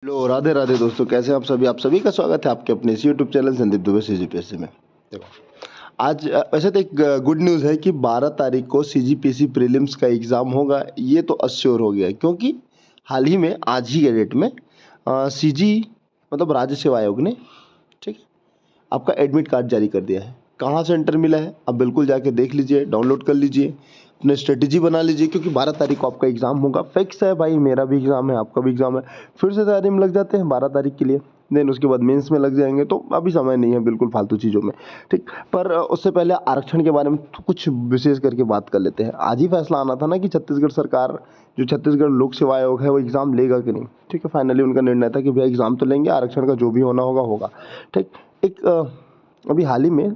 Hello, Radhe Radhe दोस्तों, कैसे हैं आप सभी का स्वागत है आपके अपने इस YouTube channel Sandeep Dubey CGPSC में। देखो, आज वैसे तो एक गुड न्यूज़ है कि 12 तारीख को सीजीपीएससी प्रीलिम्स का एग्ज़ाम होगा। ये तो अश्योर हो गया है, क्योंकि हाल ही में आज ही के डेट में सीजी मतलब राज्य सेवा आयोग ने, ठीक है, आपका एडमिट कार्ड जारी कर दिया है। कहाँ सेंटर मिला है आप बिल्कुल जाके देख लीजिए, डाउनलोड कर लीजिए, अपने स्ट्रेटेजी बना लीजिए, क्योंकि 12 तारीख को आपका एग्ज़ाम होगा। फिक्स है भाई, मेरा भी एग्ज़ाम है, आपका भी एग्ज़ाम है। फिर से तैयारी में लग जाते हैं 12 तारीख के लिए, देन उसके बाद मेंस में लग जाएंगे। तो अभी समय नहीं है बिल्कुल फालतू चीज़ों में, ठीक। पर उससे पहले आरक्षण के बारे में कुछ विशेष करके बात कर लेते हैं। आज ही फैसला आना था ना कि छत्तीसगढ़ सरकार, जो छत्तीसगढ़ लोक सेवा आयोग है, वो एग्ज़ाम लेगा कि नहीं, ठीक है। फाइनली उनका निर्णय था कि भैया एग्ज़ाम तो लेंगे, आरक्षण का जो भी होना होगा होगा, ठीक। एक अभी हाल ही में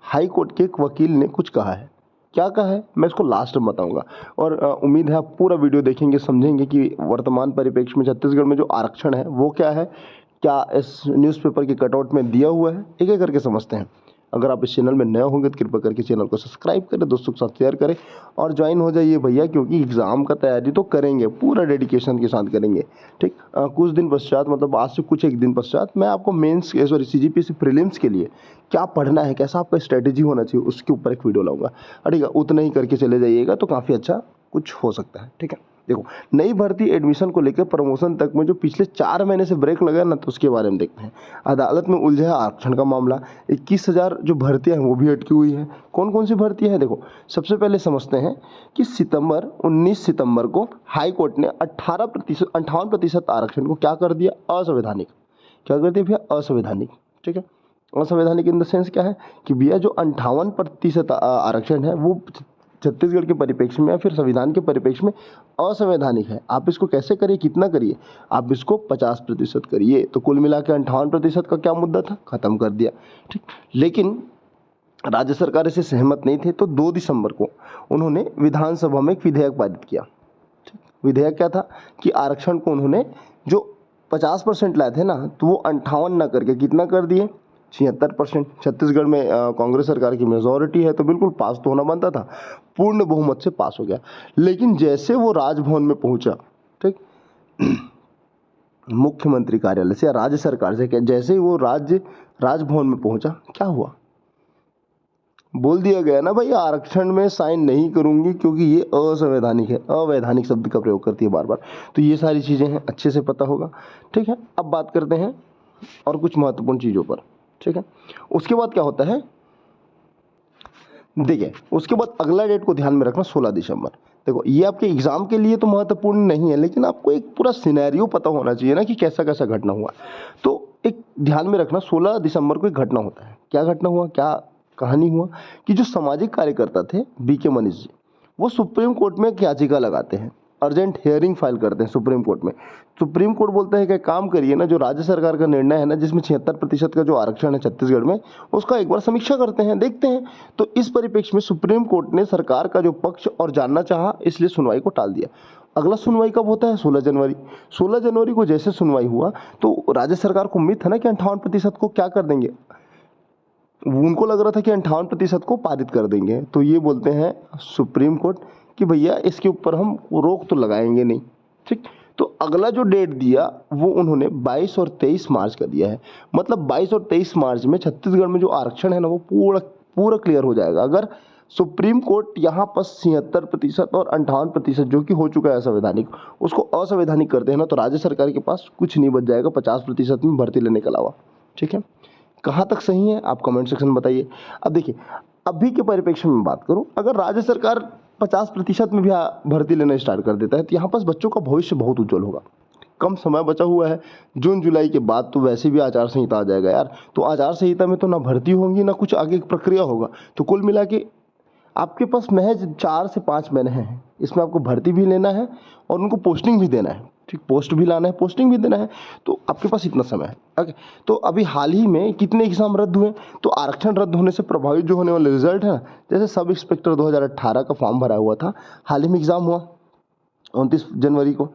हाई कोर्ट के एक वकील ने कुछ कहा है। क्या कहा है मैं इसको लास्ट में बताऊंगा, और उम्मीद है आप पूरा वीडियो देखेंगे, समझेंगे कि वर्तमान परिप्रेक्ष्य में छत्तीसगढ़ में जो आरक्षण है वो क्या है, क्या इस न्यूज़पेपर के कटआउट में दिया हुआ है, एक एक करके समझते हैं। अगर आप इस चैनल में नए होंगे तो कृपया करके चैनल को सब्सक्राइब करें, दोस्तों के साथ शेयर करें और ज्वाइन हो जाइए भैया, क्योंकि एग्ज़ाम का तैयारी तो करेंगे, पूरा डेडिकेशन के साथ करेंगे, ठीक। कुछ दिन पश्चात, मतलब आज से कुछ एक दिन पश्चात, मैं आपको मेंस सॉरी सीजीपीएससी प्रीलिम्स के लिए क्या पढ़ना है, कैसा आपका स्ट्रेटेजी होना चाहिए, उसके ऊपर एक वीडियो लाऊंगा। ठीक है, उतना ही करके चले जाइएगा तो काफ़ी अच्छा कुछ हो सकता है, ठीक है। देखो, नई भर्ती एडमिशन को लेकर प्रमोशन तक में जो पिछले 4 महीने से ब्रेक लगा ना, तो उसके बारे में देखते हैं। अदालत में उलझा है आरक्षण का मामला, 21,000 जो भर्तियां हैं वो भी अटकी हुई है। कौन कौन सी भर्तियां हैं, देखो सबसे पहले समझते हैं कि 19 सितंबर को हाई कोर्ट ने 58% आरक्षण को क्या कर दिया, असंवैधानिक। क्या कर दिया भैया, असंवैधानिक, ठीक है। असंवैधानिक इन द सेंस क्या है कि भैया जो 58% आरक्षण है वो छत्तीसगढ़ के परिप्रेक्ष्य में या फिर संविधान के परिप्रेक्ष्य में असंवैधानिक है। आप इसको कैसे करिए, कितना करिए, आप इसको 50% करिए। तो कुल मिला के 58% का क्या मुद्दा था, खत्म कर दिया, ठीक। लेकिन राज्य सरकार इससे सहमत नहीं थे, तो 2 दिसंबर को उन्होंने विधानसभा में एक विधेयक पारित किया, ठीक। विधेयक क्या था कि आरक्षण को उन्होंने जो 50% लाए थे ना, तो वो 58 ना करके कितना कर दिए, 76%। छत्तीसगढ़ में कांग्रेस सरकार की मेजॉरिटी है, तो बिल्कुल पास तो होना बनता था, पूर्ण बहुमत से पास हो गया। लेकिन जैसे वो राजभवन में पहुंचा, ठीक, मुख्यमंत्री कार्यालय से या राज्य सरकार से, क्या जैसे ही वो राजभवन में पहुंचा, क्या हुआ, बोल दिया गया ना भाई आरक्षण में साइन नहीं करूंगी क्योंकि ये असंवैधानिक है। अवैधानिक शब्द का प्रयोग करती है बार बार। तो ये सारी चीज़ें हैं, अच्छे से पता होगा, ठीक है। अब बात करते हैं और कुछ महत्वपूर्ण चीज़ों पर, ठीक है। उसके बाद क्या होता है, देखिए उसके बाद अगला डेट को ध्यान में रखना, 16 दिसंबर। देखो ये आपके एग्जाम के लिए तो महत्वपूर्ण नहीं है, लेकिन आपको एक पूरा सिनेरियो पता होना चाहिए ना कि कैसा कैसा घटना हुआ। तो एक ध्यान में रखना, 16 दिसंबर को एक घटना होता है। क्या घटना हुआ, क्या कहानी हुआ कि जो सामाजिक कार्यकर्ता थे बीके मनीष जी, वो सुप्रीम कोर्ट में एक याचिका लगाते हैं, अर्जेंट हियरिंग फाइल करते हैं सुप्रीम कोर्ट में। सुप्रीम कोर्ट बोलता है कि काम करिए ना, जो राज्य सरकार का निर्णय है ना, जिसमें 76% का जो आरक्षण है छत्तीसगढ़ में, उसका एक बार समीक्षा करते हैं, देखते हैं। तो इस परिप्रेक्ष्य में सुप्रीम कोर्ट ने सरकार का जो पक्ष और जानना चाहा, इसलिए सुनवाई को टाल दिया। अगला सुनवाई कब होता है, 16 जनवरी। 16 जनवरी को जैसे सुनवाई हुआ, तो राज्य सरकार को उम्मीद था ना कि 58% को क्या कर देंगे, उनको लग रहा था कि 58% को पारित कर देंगे। तो ये बोलते हैं सुप्रीम कोर्ट कि भैया इसके ऊपर हम रोक तो लगाएंगे नहीं, ठीक। तो अगला जो डेट दिया वो उन्होंने 22 और 23 मार्च का दिया है। मतलब 22 और 23 मार्च में छत्तीसगढ़ में जो आरक्षण है ना, वो पूरा क्लियर हो जाएगा। अगर सुप्रीम कोर्ट यहाँ पर 76% और 58% जो कि हो चुका है असंवैधानिक, उसको असंवैधानिक करते हैं ना, तो राज्य सरकार के पास कुछ नहीं बच जाएगा 50% में भर्ती लेने के अलावा, ठीक है। कहाँ तक सही है आप कमेंट सेक्शन में बताइए। अब देखिए, अभी के परिप्रेक्ष्य में बात करूं, अगर राज्य सरकार 50% में भी भर्ती लेना स्टार्ट कर देता है, तो यहाँ पर बच्चों का भविष्य बहुत उज्जवल होगा। कम समय बचा हुआ है, जून जुलाई के बाद तो वैसे भी आचार संहिता आ जाएगा यार। तो आचार संहिता में तो ना भर्ती होंगी ना कुछ आगे प्रक्रिया होगा। तो कुल मिला के आपके पास महज 4 से 5 महीने हैं, इसमें आपको भर्ती भी लेना है और उनको पोस्टिंग भी देना है, ठीक। पोस्ट भी लाना है, पोस्टिंग भी देना है, तो आपके पास इतना समय है, ओके। तो अभी हाल ही में कितने एग्जाम रद्द हुए, तो आरक्षण रद्द होने से प्रभावित जो होने वाले रिजल्ट है, जैसे सब इंस्पेक्टर 2018 का फॉर्म भरा हुआ था, हाल ही में एग्जाम हुआ 29 जनवरी को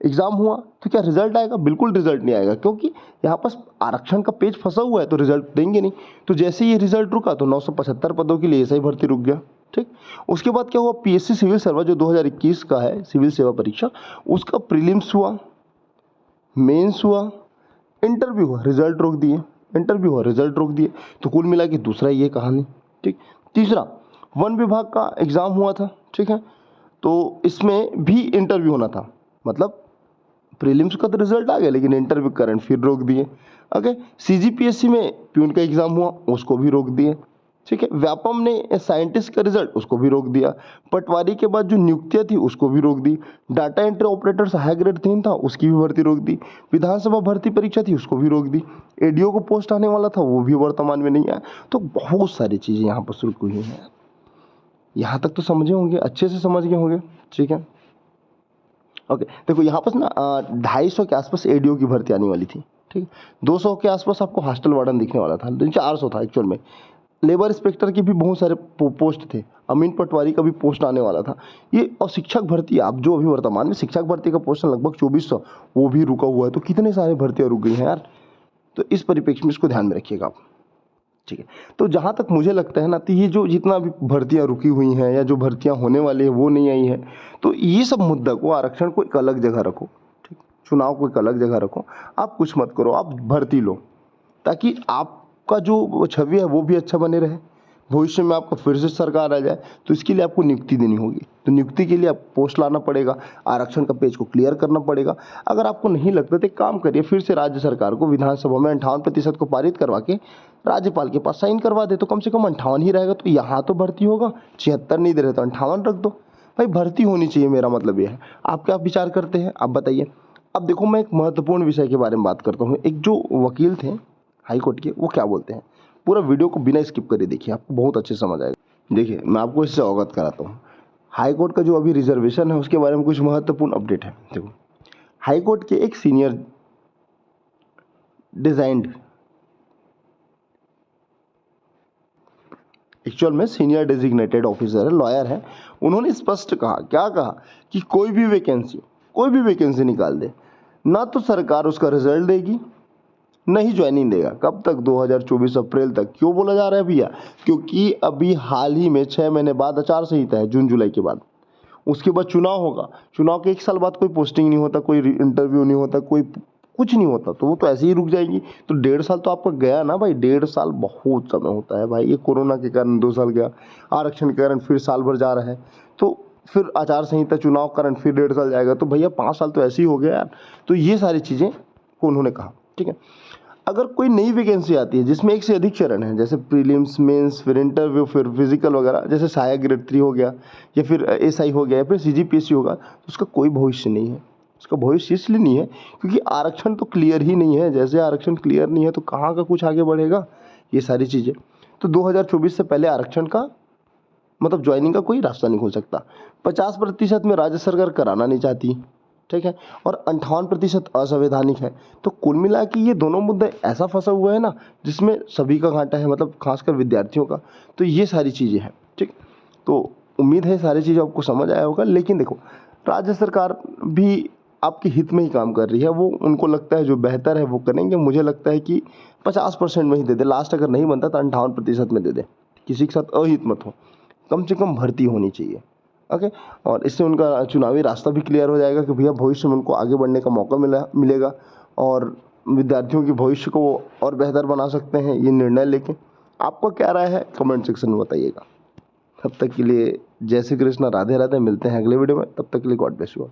एग्जाम हुआ, तो क्या रिजल्ट आएगा, बिल्कुल रिजल्ट नहीं आएगा, क्योंकि यहाँ पर आरक्षण का पेज फंसा हुआ है, तो रिजल्ट देंगे नहीं। तो जैसे ये रिजल्ट रुका तो 975 पदों के लिए ऐसा ही भर्ती रुक गया, ठीक। उसके बाद क्या हुआ, पीएससी सिविल सर्वा जो 2021 का है सिविल सेवा परीक्षा, उसका प्रीलिम्स हुआ, मेंस हुआ, इंटरव्यू हुआ, रिजल्ट रोक दिए, इंटरव्यू हुआ, रिजल्ट रोक दिए। तो कुल मिला के दूसरा ये कहानी। ठीक। तीसरा, वन विभाग का एग्जाम हुआ था, ठीक है, तो इसमें भी इंटरव्यू होना था, मतलब प्रीलिम्स का तो रिजल्ट आ गया लेकिन इंटरव्यू करंट फिर रोक दिए। ओके। सीजीपीएससी में प्यून का एग्जाम हुआ, उसको भी रोक दिए। ठीक है। व्यापम ने साइंटिस्ट का रिजल्ट, उसको भी रोक दिया। पटवारी के बाद जो नियुक्तियां थी उसको भी रोक दी। Data entry operator high grade 3 था, उसकी भी भर्ती रोक दी। विधानसभा भर्ती परीक्षा थी, उसको भी रोक दी। एडीओ को पोस्ट आने वाला था, वो भी वर्तमान में नहीं आया। तो बहुत सारी चीजें यहाँ पर शुरू हुई हैं। यहाँ तक तो समझे होंगे, अच्छे से समझ गए होंगे। ठीक है। ओके। देखो यहाँ पर ना 250 के आसपास एडीओ की भर्ती आने वाली थी। ठीक। 200 के आसपास आपको हॉस्टल वार्डन दिखने वाला था, 400 था एक्चुअल में। लेबर इंस्पेक्टर के भी बहुत सारे पोस्ट थे। अमीन पटवारी का भी पोस्ट आने वाला था ये। और शिक्षक भर्ती, आप जो अभी वर्तमान में शिक्षक भर्ती का पोस्ट लगभग 2400, वो भी रुका हुआ है। तो कितने सारे भर्तियां रुक गई हैं यार। तो इस परिप्रेक्ष्य में इसको ध्यान में रखिएगा आप। ठीक है। तो जहाँ तक मुझे लगता है ना, तो ये जो जितना भी भर्तियां रुकी हुई हैं या जो भर्तियां होने वाली है वो नहीं आई है, तो ये सब मुद्दा को, आरक्षण को एक अलग जगह रखो। ठीक। चुनाव को एक अलग जगह रखो। आप कुछ मत करो, आप भर्ती लो, ताकि आपका जो छवि है वो भी अच्छा बने रहे। भविष्य में आपका फिर से सरकार आ जाए तो इसके लिए आपको नियुक्ति देनी होगी। तो नियुक्ति के लिए आप पोस्ट लाना पड़ेगा, आरक्षण का पेज को क्लियर करना पड़ेगा। अगर आपको नहीं लगता तो एक काम करिए, फिर से राज्य सरकार को विधानसभा में 58% को पारित करवा के राज्यपाल के पास साइन करवा दे, तो कम से कम 58 ही रहेगा। तो यहाँ तो भर्ती होगा, 76 नहीं दे रहे तो 58 रख दो। भाई भर्ती होनी चाहिए, मेरा मतलब ये है। आप क्या विचार करते हैं, आप बताइए। अब देखो, मैं एक महत्वपूर्ण विषय के बारे में बात करता हूँ। एक जो वकील थे हाई कोर्ट के, वो क्या बोलते हैं, पूरा वीडियो को बिना स्किप करे देखिए, आपको बहुत अच्छे समझ आएगा। देखिए, मैं आपको इससे अवगत कराता हूँ। हाई कोर्ट का जो अभी रिजर्वेशन है उसके बारे में कुछ महत्वपूर्ण अपडेट है। देखो, हाई कोर्ट के एक सीनियर डिजाइंड, एक्चुअल में सीनियर डेजिग्नेटेड ऑफिसर है, लॉयर है, उन्होंने स्पष्ट कहा, क्या कहा, कि कोई भी वैकेंसी निकाल दे, ना तो सरकार उसका रिजल्ट देगी, नहीं ज्वाइनिंग देगा। कब तक? 2024 अप्रैल तक। क्यों बोला जा रहा है भैया? क्योंकि अभी हाल ही में 6 महीने बाद आचार संहिता है, जून जुलाई के बाद। उसके बाद चुनाव होगा। चुनाव के 1 साल बाद कोई पोस्टिंग नहीं होता, कोई इंटरव्यू नहीं होता, कोई कुछ नहीं होता, तो वो तो ऐसे ही रुक जाएगी। तो 1.5 साल तो आपका गया ना भाई। 1.5 साल बहुत समय होता है भाई। ये कोरोना के कारण 2 साल गया, आरक्षण के कारण फिर साल भर जा रहा है, तो फिर आचार संहिता, चुनाव के कारण फिर 1.5 साल जाएगा। तो भैया 5 साल तो ऐसे ही हो गया यार। तो ये सारी चीज़ें को उन्होंने कहा। ठीक है। अगर कोई नई वैकेंसी आती है जिसमें एक से अधिक चरण है, जैसे प्रीलिम्स, मेंस, फिर इंटरव्यू, फिर फिजिकल वगैरह, जैसे सहायक ग्रेड 3 हो गया, या फिर एसआई हो गया, या फिर सीजीपीएससी होगा, तो उसका कोई भविष्य नहीं है। उसका भविष्य इसलिए नहीं है क्योंकि आरक्षण तो क्लियर ही नहीं है। जैसे आरक्षण क्लियर नहीं है तो कहाँ का कुछ आगे बढ़ेगा, ये सारी चीज़ें। तो 2024 से पहले आरक्षण का मतलब ज्वाइनिंग का कोई रास्ता नहीं खुल सकता। 50% में राज्य सरकार कराना नहीं चाहती, ठीक है, और 58% असंवैधानिक है। तो कुल मिला के ये दोनों मुद्दे ऐसा फंसा हुआ है ना, जिसमें सभी का घाटा है, मतलब खासकर विद्यार्थियों का। तो ये सारी चीज़ें हैं। ठीक। तो उम्मीद है सारी चीज़ें आपको समझ आया होगा। लेकिन देखो, राज्य सरकार भी आपके हित में ही काम कर रही है। वो उनको लगता है जो बेहतर है वो करेंगे। मुझे लगता है कि 50% में ही दे दे, लास्ट अगर नहीं बनता तो 58% में दे दे। किसी के साथ अहित मत हो, कम से कम भर्ती होनी चाहिए। ओके। और इससे उनका चुनावी रास्ता भी क्लियर हो जाएगा कि भैया भविष्य में उनको आगे बढ़ने का मौका मिलेगा, और विद्यार्थियों के भविष्य को वो और बेहतर बना सकते हैं ये निर्णय लेके। आपको क्या राय है, कमेंट सेक्शन में बताइएगा। तब तक के लिए जय श्री कृष्ण, राधे राधे। मिलते हैं अगले वीडियो में। तब तक के लिए गॉड ब्लेस यू ऑल।